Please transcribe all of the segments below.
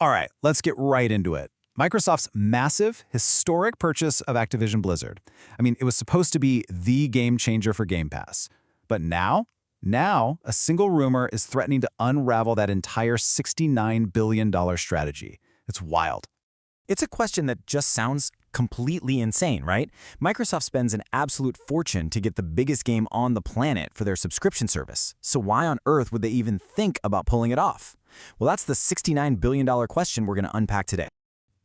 All right, let's get right into it. Microsoft's massive, historic purchase of Activision Blizzard. I mean, it was supposed to be the game changer for Game Pass. But now, a single rumor is threatening to unravel that entire $69 billion strategy. It's wild. It's a question that just sounds completely insane, right? Microsoft spends an absolute fortune to get the biggest game on the planet for their subscription service. So why on earth would they even think about pulling it off? Well, that's the $69 billion question we're going to unpack today.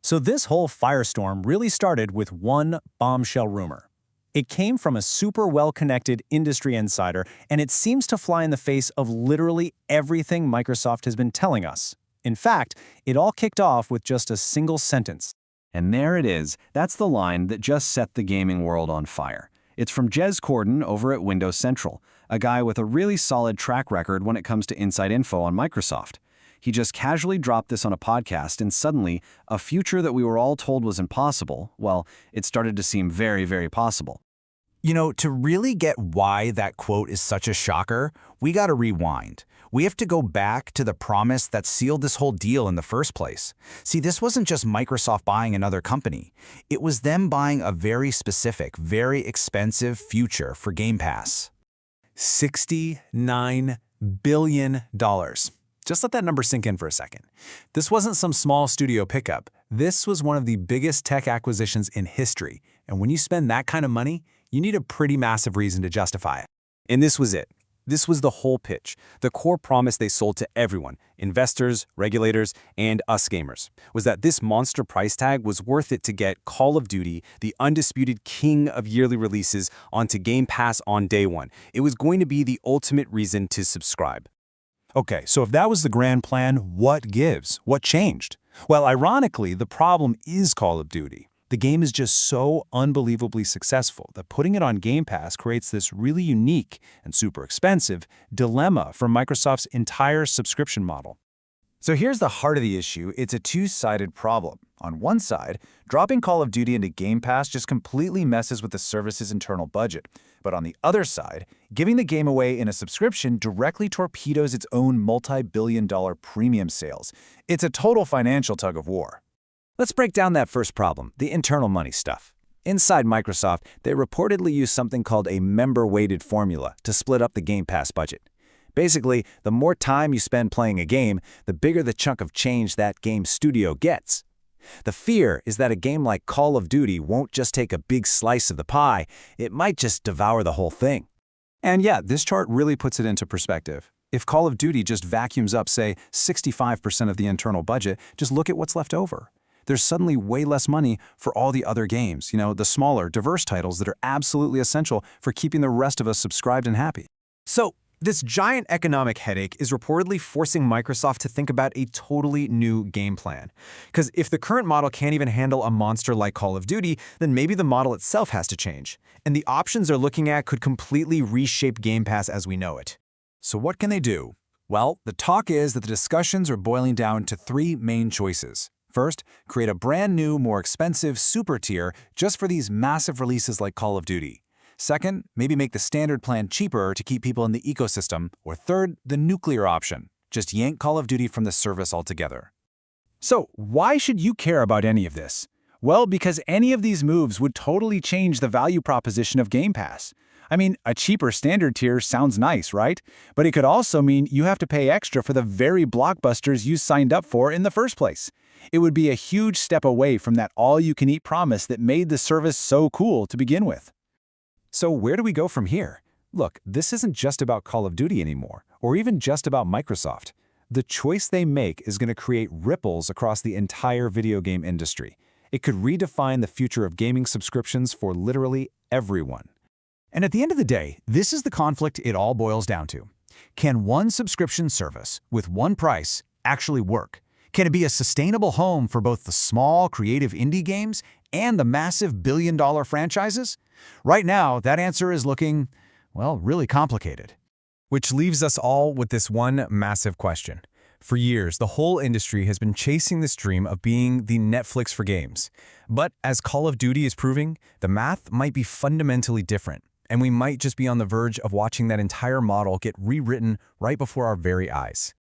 So this whole firestorm really started with one bombshell rumor. It came from a super well-connected industry insider, and it seems to fly in the face of literally everything Microsoft has been telling us. In fact, it all kicked off with just a single sentence. And there it is. That's the line that just set the gaming world on fire. It's from Jez Corden over at Windows Central, a guy with a really solid track record when it comes to inside info on Microsoft. He just casually dropped this on a podcast, and suddenly, a future that we were all told was impossible, well, it started to seem very, very possible. You know, to really get why that quote is such a shocker, we gotta rewind. We have to go back to the promise that sealed this whole deal in the first place. See, this wasn't just Microsoft buying another company. It was them buying a very specific, very expensive future for Game Pass. $69 billion. Just let that number sink in for a second. This wasn't some small studio pickup. This was one of the biggest tech acquisitions in history. And when you spend that kind of money, you need a pretty massive reason to justify it. And this was it. This was the whole pitch. The core promise they sold to everyone, investors, regulators, and us gamers, was that this monster price tag was worth it to get Call of Duty, the undisputed king of yearly releases, onto Game Pass on day one. It was going to be the ultimate reason to subscribe. Okay, so if that was the grand plan, what gives? What changed? Well, ironically, the problem is Call of Duty. The game is just so unbelievably successful that putting it on Game Pass creates this really unique and super expensive dilemma for Microsoft's entire subscription model. So here's the heart of the issue. It's a two-sided problem. On one side, dropping Call of Duty into Game Pass just completely messes with the service's internal budget. But on the other side, giving the game away in a subscription directly torpedoes its own multi-billion-dollar premium sales. It's a total financial tug-of-war. Let's break down that first problem, the internal money stuff. Inside Microsoft, they reportedly use something called a member-weighted formula to split up the Game Pass budget. Basically, the more time you spend playing a game, the bigger the chunk of change that game studio gets. The fear is that a game like Call of Duty won't just take a big slice of the pie, it might just devour the whole thing. And yeah, this chart really puts it into perspective. If Call of Duty just vacuums up, say, 65% of the internal budget, just look at what's left over. There's suddenly way less money for all the other games, the smaller, diverse titles that are absolutely essential for keeping the rest of us subscribed and happy. So, this giant economic headache is reportedly forcing Microsoft to think about a totally new game plan. Because if the current model can't even handle a monster like Call of Duty, then maybe the model itself has to change. And the options they're looking at could completely reshape Game Pass as we know it. So what can they do? Well, the talk is that the discussions are boiling down to three main choices. First, create a brand new, more expensive super tier just for these massive releases like Call of Duty. Second, maybe make the standard plan cheaper to keep people in the ecosystem. Or third, the nuclear option. Just yank Call of Duty from the service altogether. So why should you care about any of this? Well, because any of these moves would totally change the value proposition of Game Pass. I mean, a cheaper standard tier sounds nice, right? But it could also mean you have to pay extra for the very blockbusters you signed up for in the first place. It would be a huge step away from that all-you-can-eat promise that made the service so cool to begin with. So where do we go from here? Look, this isn't just about Call of Duty anymore, or even just about Microsoft. The choice they make is going to create ripples across the entire video game industry. It could redefine the future of gaming subscriptions for literally everyone. And at the end of the day, this is the conflict it all boils down to. Can one subscription service, with one price, actually work? Can it be a sustainable home for both the small, creative indie games and the massive billion-dollar franchises? Right now, that answer is looking, well, really complicated. Which leaves us all with this one massive question. For years, the whole industry has been chasing this dream of being the Netflix for games. But as Call of Duty is proving, the math might be fundamentally different, and we might just be on the verge of watching that entire model get rewritten right before our very eyes.